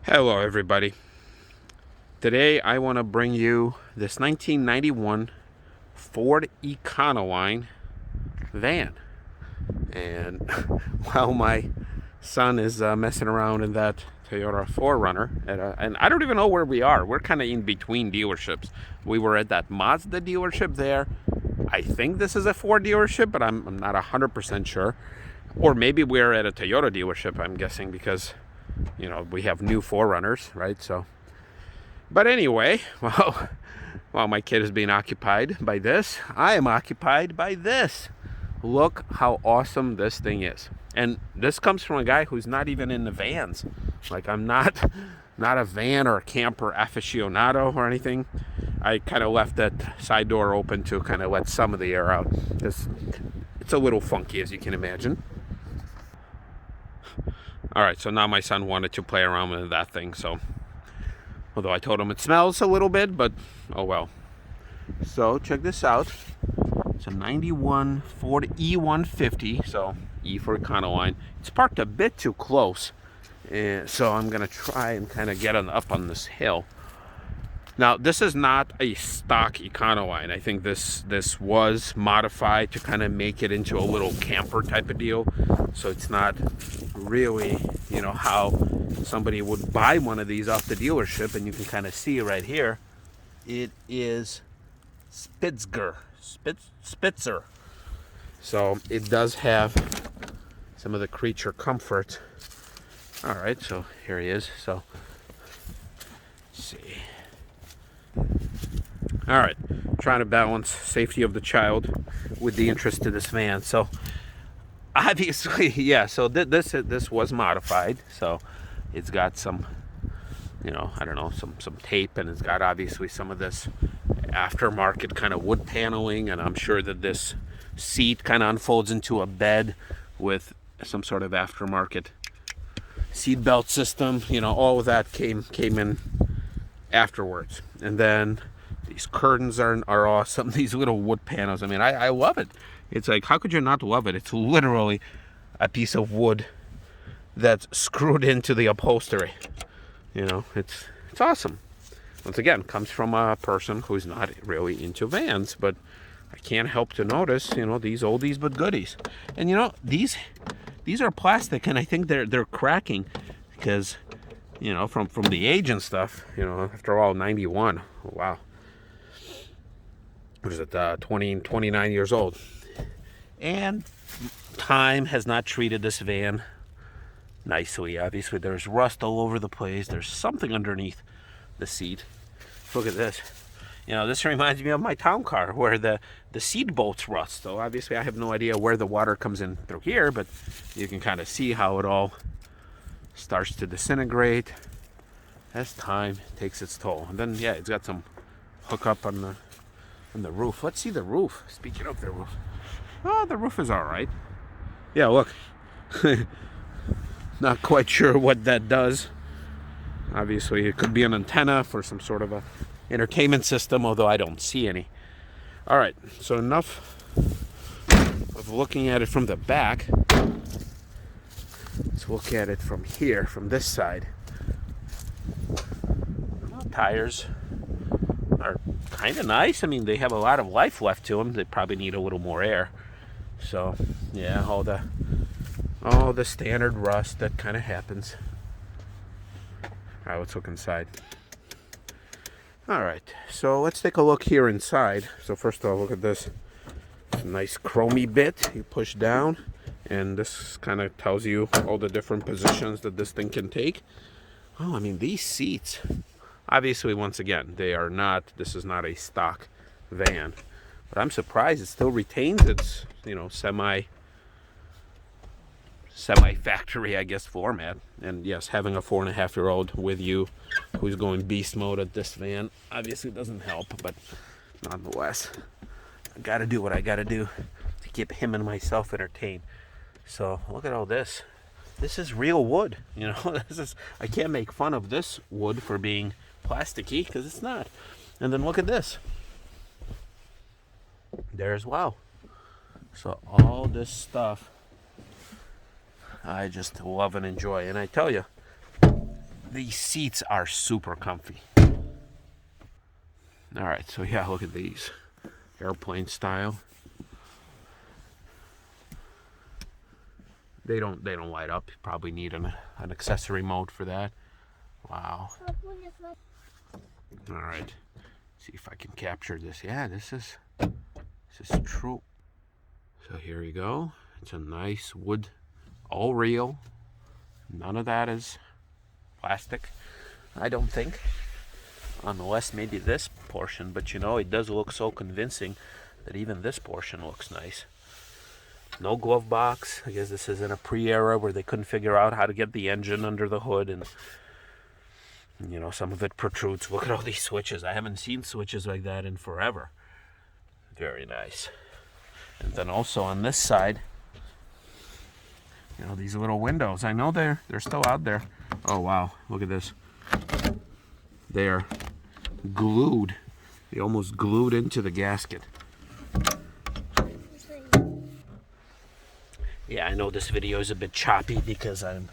Hello, everybody. Today I want to bring you this 1991 Ford Econoline van. And while my son is messing around in that Toyota 4Runner, and I don't even know where we are. We're kind of in between dealerships. We were at that Mazda dealership there. I think this is a Ford dealership, but I'm not 100% sure. Or maybe we're at a Toyota dealership, I'm guessing, because we have new 4Runners, right? So, but anyway, well, while my kid is being occupied by this, I am occupied by this. Look how awesome this thing is. And this comes from a guy who's not even in the vans. Like, I'm not a van or a camper aficionado or anything. I kind of left that side door open to kind of let some of the air out. It's a little funky, as you can imagine. All right, so now my son wanted to play around with that thing, so although I told him it smells a little bit, but oh well. So check this out. It's a 91 Ford E150, so E for Econoline. It's parked a bit too close, and so I'm gonna try and kind of get up on this hill. Now, this is not a stock Econoline. I think this was modified to kind of make it into a little camper type of deal. So it's not really, how somebody would buy one of these off the dealership. And you can kind of see right here, it is Spitzer. So it does have some of the creature comfort. All right, so here he is. So let's see. All right, trying to balance safety of the child with the interest of this van. So obviously, yeah. So this was modified. So it's got some, I don't know, some tape, and it's got obviously some of this aftermarket kind of wood paneling, and I'm sure that this seat kind of unfolds into a bed with some sort of aftermarket seat belt system. All of that came in afterwards. And then these curtains are awesome. These little wood panels, I mean, I love it. It's like, how could you not love it? It's literally a piece of wood that's screwed into the upholstery. It's awesome. Once again, comes from a person who's not really into vans, but I can't help to notice, these oldies but goodies. And these are plastic, and I think they're cracking because from the age and stuff, after all, 91. Wow. What is it, 29 years old. And time has not treated this van nicely. Obviously, there's rust all over the place. There's something underneath the seat. Look at this. This reminds me of my town car where the seat bolts rust. So obviously, I have no idea where the water comes in through here, but you can kind of see how it all starts to disintegrate as time takes its toll. And then, yeah, it's got some hookup on the roof. Let's see the roof. Speaking of the roof, the roof is all right. Yeah, look. Not quite sure what that does. Obviously, it could be an antenna for some sort of a entertainment system, although I don't see any. All right, so enough of looking at it from the back. Let's look at it from here, from this side. Well, tires are kind of nice. I mean, they have a lot of life left to them. They probably need a little more air. So, yeah, all the standard rust that kind of happens. All right, let's look inside. All right, so let's take a look here inside. So first of all, look at this. It's a nice chromey bit. You push down, and this kind of tells you all the different positions that this thing can take. Oh, I mean, these seats, obviously, once again, this is not a stock van. But I'm surprised it still retains its, semi-factory, I guess, format. And yes, having a 4.5-year-old with you who's going beast mode at this van obviously doesn't help, but nonetheless, I gotta do what I gotta do to keep him and myself entertained. So look at all this. This is real wood. I can't make fun of this wood for being plasticky, because it's not. And then look at this. There as well. So all this stuff I just love and enjoy. And I tell you, these seats are super comfy. All right, so yeah, look at these. Airplane style. They don't light up. You probably need an accessory mode for that. Wow. All right. See if I can capture this. Yeah, this is true. So here you go. It's a nice wood, all real. None of that is plastic, I don't think. Unless maybe this portion, but you know, it does look so convincing that even this portion looks nice. No glove box. I guess this is in a pre-era where they couldn't figure out how to get the engine under the hood, and you know, some of it protrudes. Look at all these switches. I haven't seen switches like that in forever. Very nice. And then also on this side, you know, these little windows. I know they're still out there. Oh wow, look at this. They're glued. They almost glued into the gasket. Yeah, I know this video is a bit choppy because I'm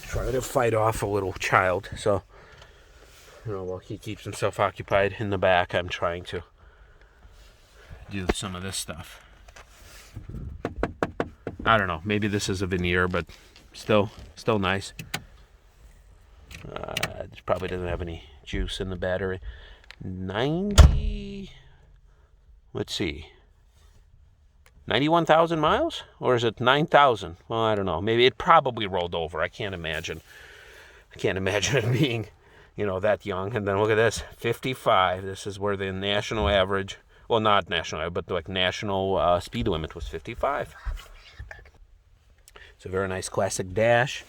trying to fight off a little child. So, you know, while he keeps himself occupied in the back, I'm trying to do some of this stuff. I don't know. Maybe this is a veneer, but still nice. It probably doesn't have any juice in the battery. 90. Let's see. 91,000 miles? Or is it 9,000? Well, I don't know. Maybe it probably rolled over. I can't imagine it being, you know, that young. And then look at this, 55. This is where the national average, well, not national, but like national speed limit was 55. It's a very nice classic dash.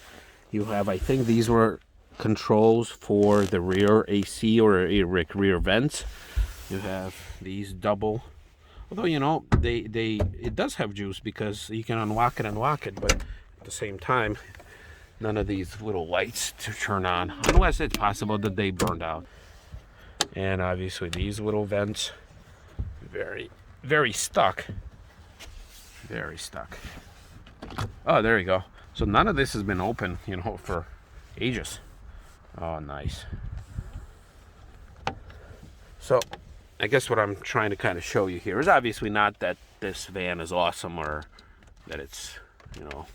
You have, I think these were controls for the rear AC or rear vents. You have these double. Although, you know, it does have juice because you can unlock it and lock it, but at the same time, none of these little lights to turn on, unless it's possible that they burned out. And obviously these little vents, very, very stuck. Very stuck. Oh, there you go. So none of this has been open, you know, for ages. Oh, nice. So I guess what I'm trying to kind of show you here is obviously not that this van is awesome or that it's, you know,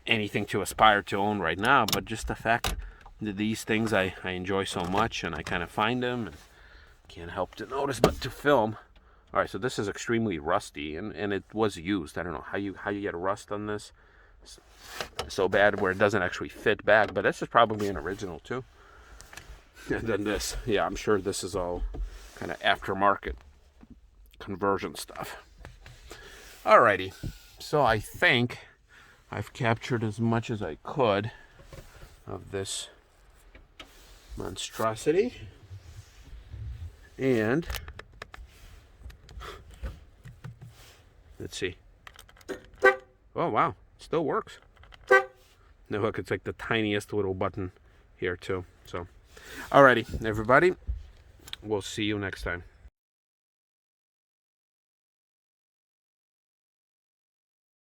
anything to aspire to own right now, but just the fact that these things I enjoy so much and I kind of find them and can't help to notice but to film. All right, so this is extremely rusty and it was used. I don't know how you get rust on this. It's so bad where it doesn't actually fit back, but this is probably an original too. And then this, yeah, I'm sure this is all kind of aftermarket conversion stuff. Alrighty, so I think I've captured as much as I could of this monstrosity. And let's see. Oh wow, it still works. Now look, it's like the tiniest little button here too. So alrighty, everybody, we'll see you next time.